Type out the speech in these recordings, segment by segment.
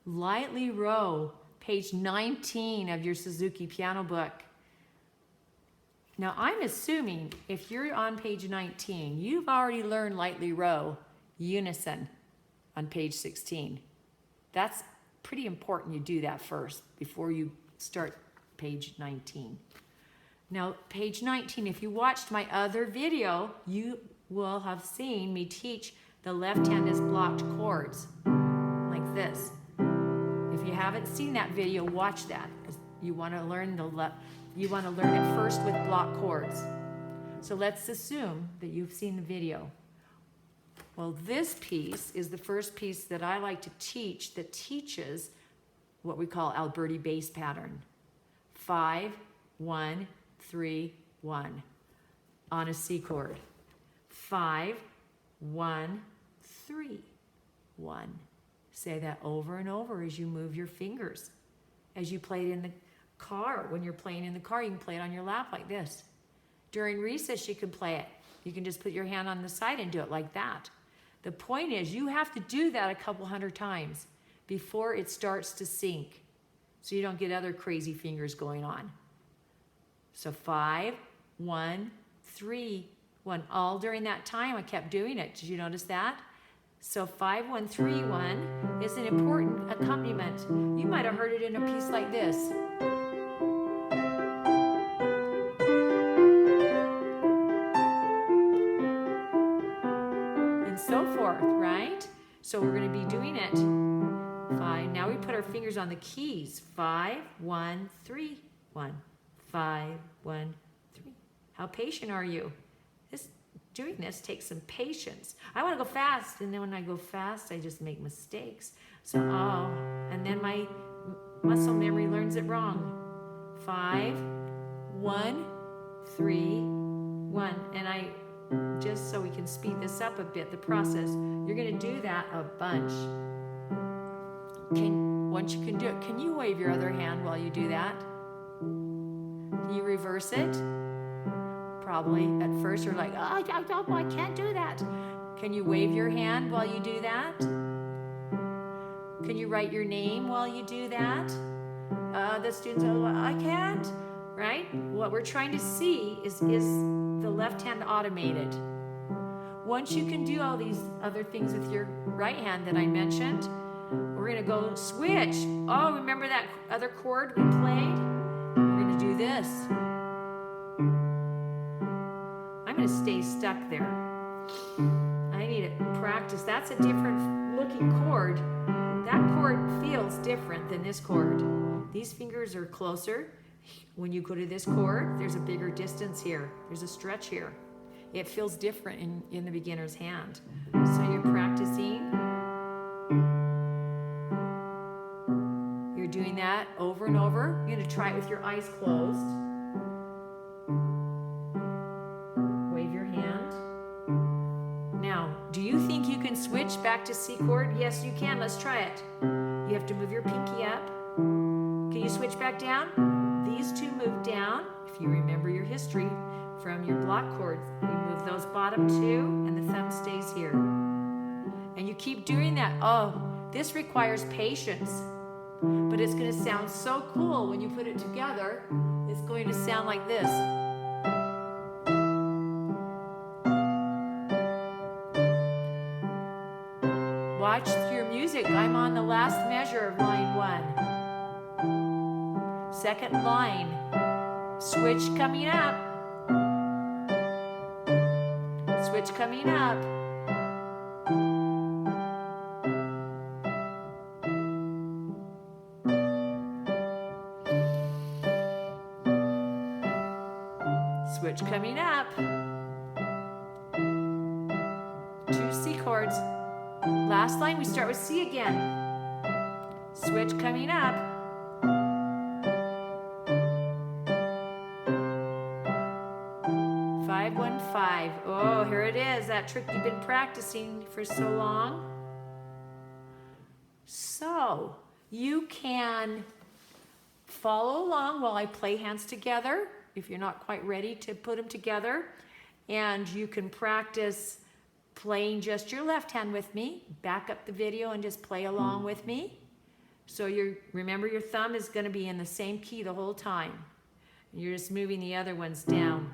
Lightly row, page 19 of your Suzuki piano book. Now I'm assuming if you're on page 19, you've already learned lightly row unison on page 16. That's pretty important you do that first before you start page 19. Now page 19, if you watched my other video, you will have seen me teach the left hand is blocked chords like this. If you haven't seen that video, watch that, because you want to learn you want to learn it first with block chords. So let's assume that you've seen the video. Well, this piece is the first piece that I like to teach that teaches what we call Alberti bass pattern. 5, 1, 3, 1 on a C chord. 5, 1, 3, 1. Say that over and over as you move your fingers. As you play it in the car, when you're playing in the car, you can play it on your lap like this. During recess, you can play it. You can just put your hand on the side and do it like that. The point is, you have to do that a couple hundred times before it starts to sync, so you don't get other crazy fingers going on. So 5, 1, 3, 1. All during that time, I kept doing it. Did you notice that? So 5, 1, 3, 1 is an important accompaniment. You might have heard it in a piece like this. And so forth, right? So we're going to be doing it. 5. Now we put our fingers on the keys. 5, 1, 3, 1. 5, 1, 3. How patient are you? Doing this takes some patience. I want to go fast, and then when I go fast, I just make mistakes. So, and then my muscle memory learns it wrong. 5, 1, 3, 1. And I, just so we can speed this up a bit, the process, you're going to do that a bunch. Once you can do it, can you wave your other hand while you do that? Can you reverse it? Probably at first you're like, oh, I can't do that. Can you wave your hand while you do that? Can you write your name while you do that? The students are like, I can't, right? What we're trying to see is the left hand automated. Once you can do all these other things with your right hand that I mentioned, we're gonna go switch. Oh, remember that other chord we played? We're gonna do this. I'm going to stay stuck there. I need to practice. That's a different looking chord. That chord feels different than this chord. These fingers are closer. When you go to this chord, there's a bigger distance here. There's a stretch here. It feels different in the beginner's hand. So you're practicing. You're doing that over and over. You're going to try it with your eyes closed. Switch back to C chord? Yes, you can. Let's try it. You have to move your pinky up. Can you switch back down? These two move down. If you remember your history from your block chords, you move those bottom two and the thumb stays here. And you keep doing that. Oh, this requires patience, but it's going to sound so cool when you put it together. It's going to sound like this. Watch your music. I'm on the last measure of line 1. Second line. Switch coming up. Switch coming up. Switch coming up. 2 C chords. Last line, we start with C again. Switch coming up. Five, 1, 5. Oh, here it is. That trick you've been practicing for so long. So, you can follow along while I play hands together, if you're not quite ready to put them together. And you can practice playing just your left hand with me. Back up the video and just play along with me. So remember your thumb is going to be in the same key the whole time. You're just moving the other ones down.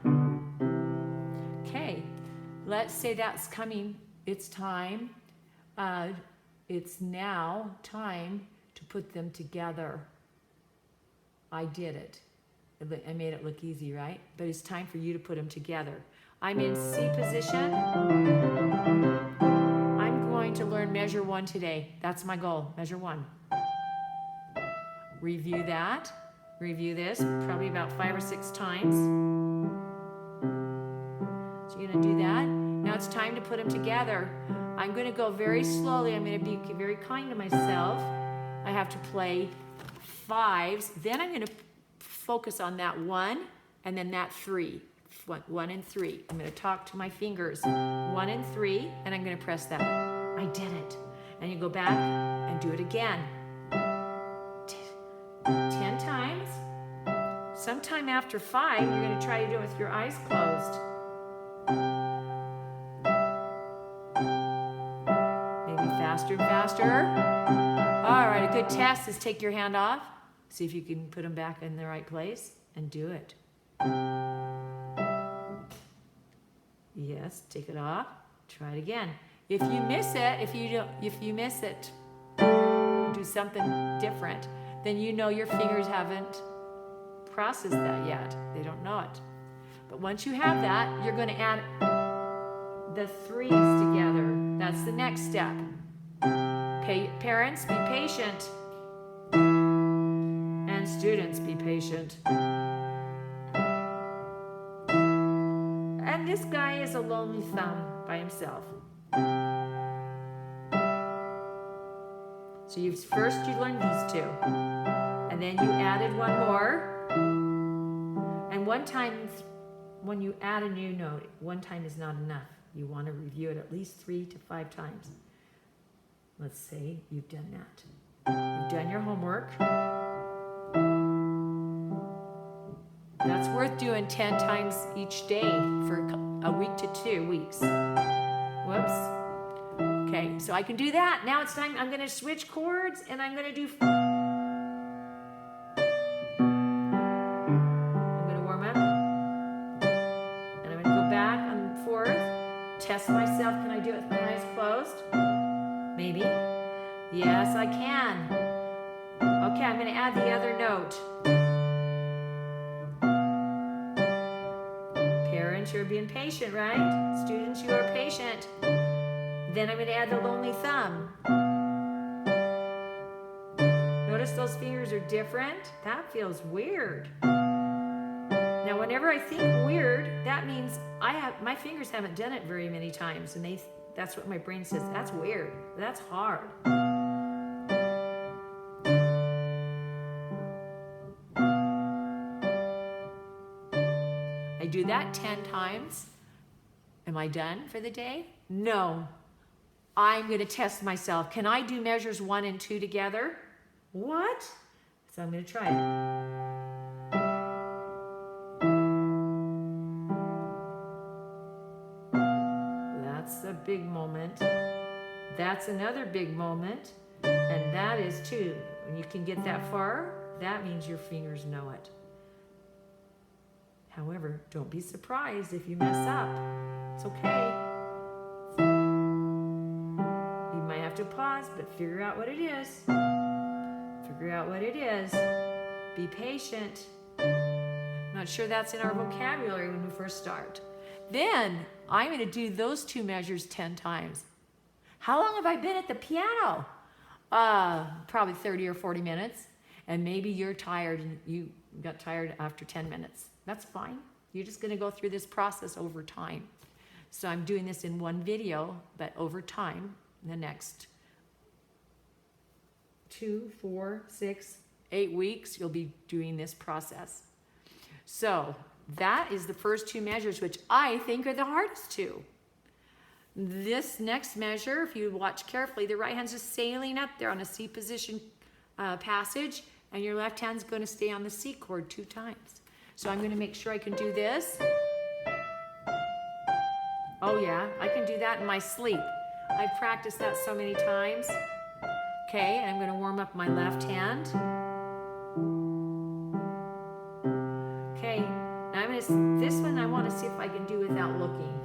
Okay, let's say that's coming. It's time. It's now time to put them together. I did it. I made it look easy, right? But it's time for you to put them together. I'm in C position. I'm going to learn measure 1 today. That's my goal, measure 1. Review that. Review this probably about 5 or 6 times. So you're going to do that. Now it's time to put them together. I'm going to go very slowly. I'm going to be very kind to myself. I have to play 5s. Then I'm going to focus on that 1 and then that 3. 1 and 3. I'm going to talk to my fingers. 1 and 3, and I'm going to press that. I did it. And you go back and do it again. 10 times. Sometime after 5, you're going to try to do it with your eyes closed. Maybe faster and faster. All right, a good test is take your hand off. See if you can put them back in the right place and do it. Yes, take it off. Try it again. If you miss it, if you miss it, do something different, then you know your fingers haven't processed that yet. They don't know it. But once you have that, you're going to add the 3s together. That's the next step. Parents, be patient. And students, be patient. And this guy is a lonely thumb by himself. So first you learned these 2. And then you added 1 more. And one time, when you add a new note, 1 time is not enough. You want to review it at least 3 to 5 times. Let's say you've done that. You've done your homework. That's worth doing 10 times each day for a week to 2 weeks. Whoops. Okay, so I can do that. Now it's time. I'm going to switch chords and I'm going to do... I'm going to warm up. And I'm going to go back on 4th. Test myself. Can I do it with my eyes closed? Maybe. Yes, I can. Okay, I'm going to add the other note. Parents, you're being patient, right? Students, you are patient. Then I'm going to add the lonely thumb. Notice those fingers are different. That feels weird. Now, whenever I think weird, that means my fingers haven't done it very many times, and that's what my brain says. That's weird. That's hard. I do that 10 times. Am I done for the day? No. I'm going to test myself. Can I do measures 1 and 2 together? What? So I'm going to try it. That's a big moment. That's another big moment. And that is 2. When you can get that far, that means your fingers know it. However, don't be surprised if you mess up. It's okay. You might have to pause, but figure out what it is. Figure out what it is. Be patient. Not sure that's in our vocabulary when we first start. Then, I'm going to do those 2 measures 10 times. How long have I been at the piano? Probably 30 or 40 minutes. And maybe you're tired and you got tired after 10 minutes. That's fine. You're just going to go through this process over time. So I'm doing this in one video, but over time, the next 2, 4, 6, 8 weeks, you'll be doing this process. So that is the first 2 measures, which I think are the hardest 2. This next measure, if you watch carefully, the right hand's just sailing up there on a C position passage, and your left hand's going to stay on the C chord 2 times. So I'm going to make sure I can do this. Oh yeah, I can do that in my sleep. I've practiced that so many times. Okay, I'm going to warm up my left hand. Okay, now this one I want to see if I can do without looking.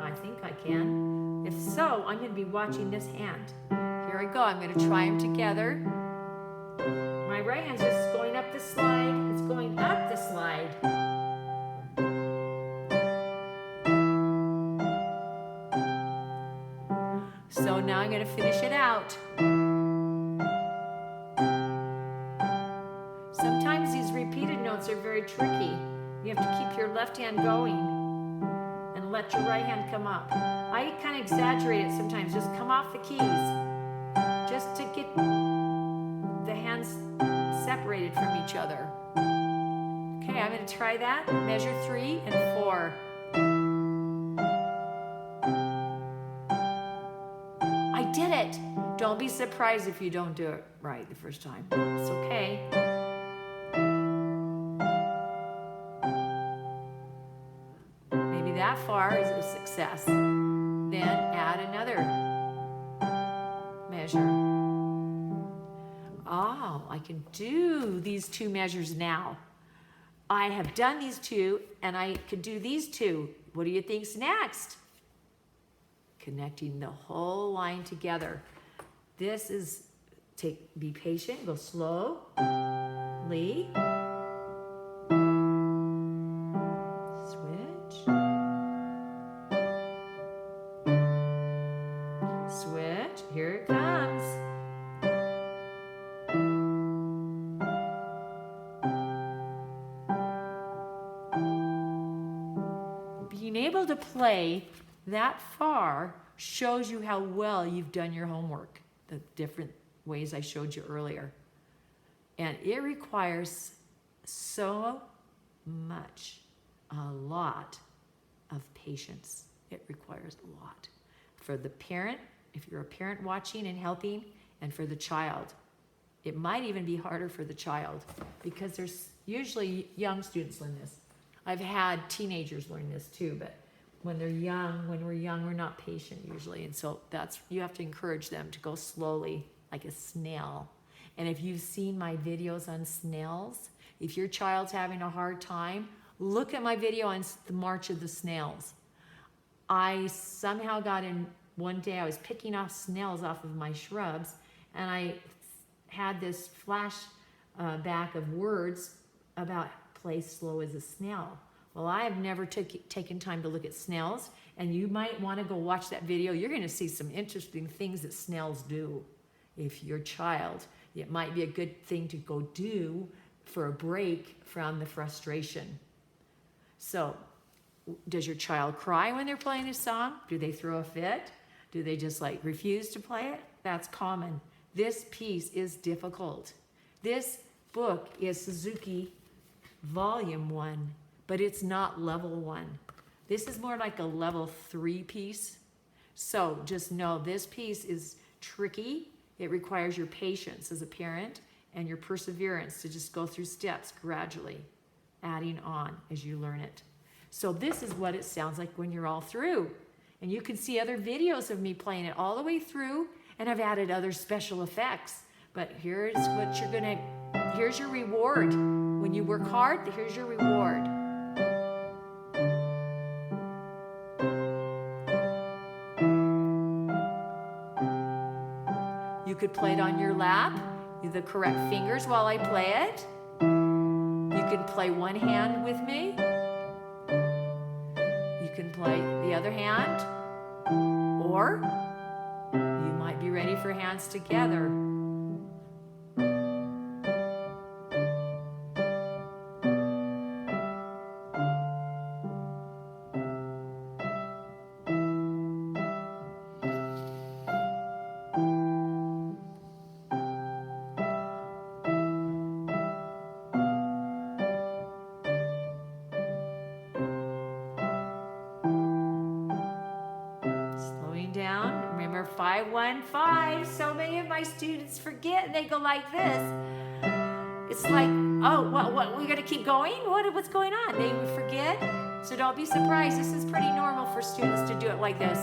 I think I can. If so, I'm going to be watching this hand. Here I go. I'm going to try them together. My right hand's just going up the slide. It's going up the slide. So now I'm going to finish it out. Sometimes these repeated notes are very tricky. You have to keep your left hand going and let your right hand come up. I kind of exaggerate it sometimes. Just come off the keys just to get the hands separated from each other. Okay, I'm going to try that. Measure 3 and 4. I did it. Don't be surprised if you don't do it right the first time. It's okay. Maybe that far is a success. Then add another measure. Oh, I can do these 2 measures now. I have done these 2 and I could do these 2. What do you think's next? Connecting the whole line together. This is, be patient, go slowly. Switch. Switch, here it comes. Being able to play that far shows you how well you've done your homework, the different ways I showed you earlier. And it requires so much, a lot of patience. It requires a lot. For the parent, if you're a parent watching and helping, and for the child. It might even be harder for the child because there's usually young students learn this. I've had teenagers learn this too, but when they're young, when we're young, we're not patient usually. And so you have to encourage them to go slowly like a snail. And if you've seen my videos on snails, if your child's having a hard time, look at my video on the March of the Snails. I somehow got in one day, I was picking off snails off of my shrubs, and I had this flash back of words about play slow as a snail. Well, I have never taken time to look at snails, and you might want to go watch that video. You're going to see some interesting things that snails do. If your child, it might be a good thing to go do for a break from the frustration. So, does your child cry when they're playing a song? Do they throw a fit? Do they just like refuse to play it? That's common. This piece is difficult. This book is Suzuki Volume 1, but it's not level 1. This is more like a level 3 piece. So just know this piece is tricky. It requires your patience as a parent and your perseverance to just go through steps gradually, adding on as you learn it. So this is what it sounds like when you're all through. And you can see other videos of me playing it all the way through, and I've added other special effects. But here's what you're gonna, here's your reward. When you work hard, here's your reward. You could play it on your lap, the correct fingers while I play it. You can play one hand with me. You can play the other hand, or you might be ready for hands together. Down. Remember 5-1-5. So many of my students forget and they go like this. It's like, oh, what we're gonna keep going? What's going on? They forget. So don't be surprised. This is pretty normal for students to do it like this.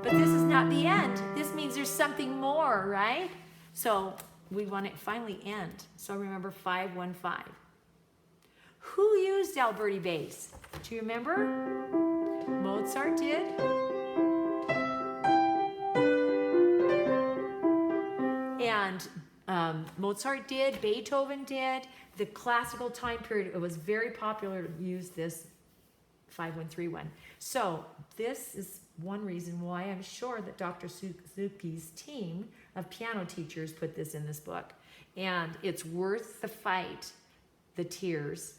But this is not the end. This means there's something more, right? So we want to finally end. So remember 515. Who used Alberti bass? Do you remember? Mozart did. And Mozart did, Beethoven did. The classical time period, it was very popular to use this 5131. So this is one reason why I'm sure that Dr. Suzuki's team of piano teachers put this in this book. And it's worth the fight, the tears,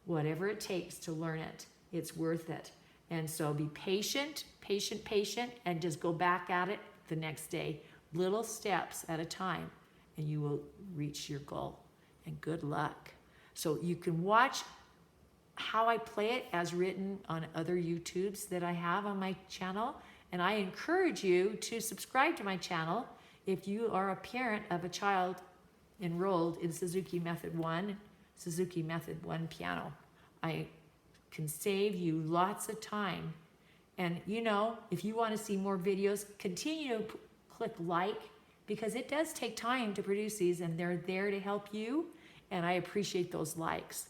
whatever it takes to learn it. It's worth it. And so be patient, patient, patient, and just go back at it the next day. Little steps at a time, and you will reach your goal. And good luck. So you can watch how I play it as written on other YouTubes that I have on my channel. And I encourage you to subscribe to my channel if you are a parent of a child enrolled in Suzuki Method 1, Suzuki Method 1 piano. I can save you lots of time. And you know, if you want to see more videos, continue to click like, because it does take time to produce these and they're there to help you. And I appreciate those likes.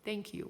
Thank you.